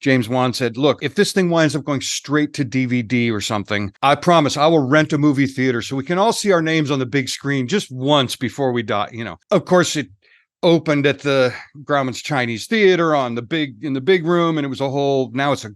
James Wan said, look, if this thing winds up going straight to DVD or something, I promise I will rent a movie theater so we can all see our names on the big screen just once before we die. Of course, it opened at the Grauman's Chinese Theater in the big room, and it was now it's a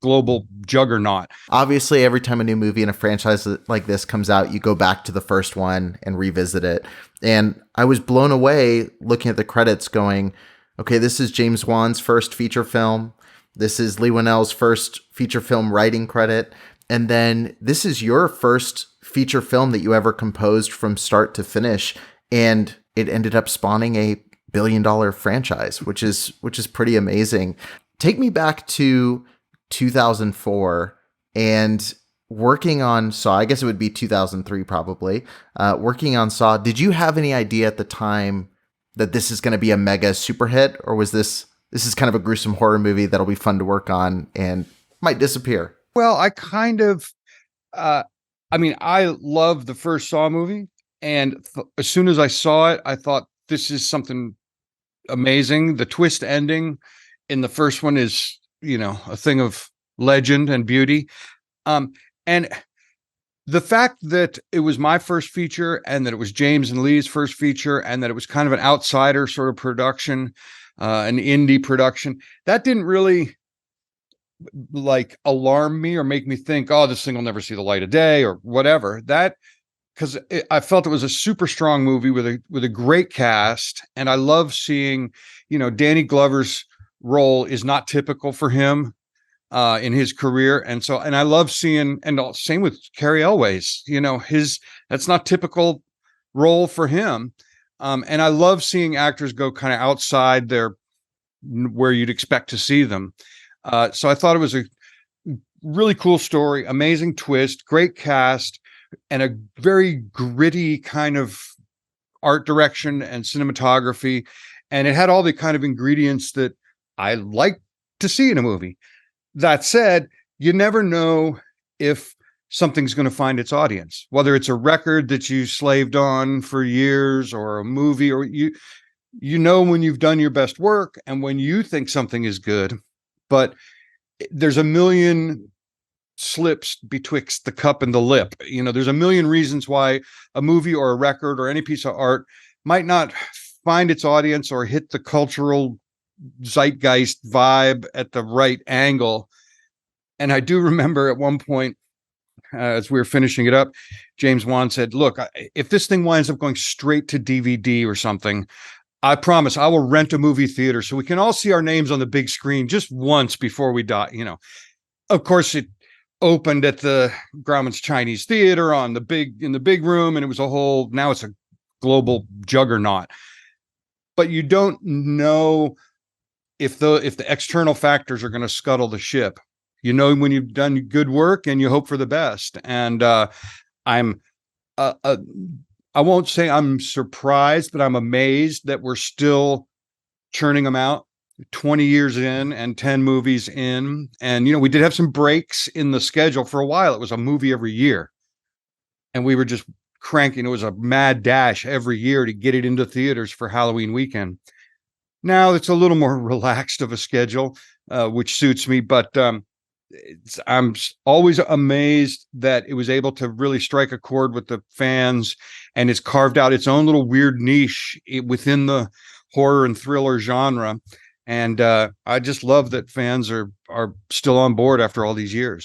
global juggernaut. Obviously, every time a new movie in a franchise like this comes out, you go back to the first one and revisit it. And I was blown away looking at the credits going, okay, this is James Wan's first feature film. This is Leigh Whannell's first feature film writing credit. And then this is your first feature film that you ever composed from start to finish. And it ended up spawning a billion-dollar franchise, which is pretty amazing. Take me back to 2004 and working on Saw. I guess it would be 2003 probably. Working on Saw. Did you have any idea at the time that this is going to be a mega super hit, or was this is kind of a gruesome horror movie that'll be fun to work on and might disappear? Well, I kind of, I love the first Saw movie, and as soon as I saw it, I thought this is something amazing. The twist ending in the first one is, a thing of legend and beauty. And the fact that it was my first feature and that it was James and Leigh's first feature and that it was kind of an outsider sort of production, an indie production, that didn't really alarm me or make me think, oh, this thing will never see the light of day or whatever. Because I felt it was a super strong movie with a great cast. And I love seeing, Danny Glover's role is not typical for him in his career. And I love seeing, and same with Cary Elwes, that's not typical role for him. And I love seeing actors go kind of outside where you'd expect to see them. So I thought it was a really cool story, amazing twist, great cast, and a very gritty kind of art direction and cinematography. And it had all the kind of ingredients that I like to see in a movie. That said, you never know if something's going to find its audience, whether it's a record that you slaved on for years or a movie, or when you've done your best work and when you think something is good, but there's a million slips betwixt the cup and the lip. There's a million reasons why a movie or a record or any piece of art might not find its audience or hit the cultural zeitgeist vibe at the right angle. And I do remember at one point, as we were finishing it up, James Wan said, look, if this thing winds up going straight to DVD or something, I promise I will rent a movie theater so we can all see our names on the big screen just once before we die. Of course, it opened at the Grauman's Chinese Theater in the big room, and it was now it's a global juggernaut. But you don't know if the external factors are going to scuttle the ship. When you've done good work and you hope for the best. And I won't say I'm surprised, but I'm amazed that we're still churning them out 20 years in and 10 movies in. And, we did have some breaks in the schedule for a while. It was a movie every year. And we were just cranking. It was a mad dash every year to get it into theaters for Halloween weekend. Now it's a little more relaxed of a schedule, which suits me. But I'm always amazed that it was able to really strike a chord with the fans, and it's carved out its own little weird niche within the horror and thriller genre. And I just love that fans are still on board after all these years.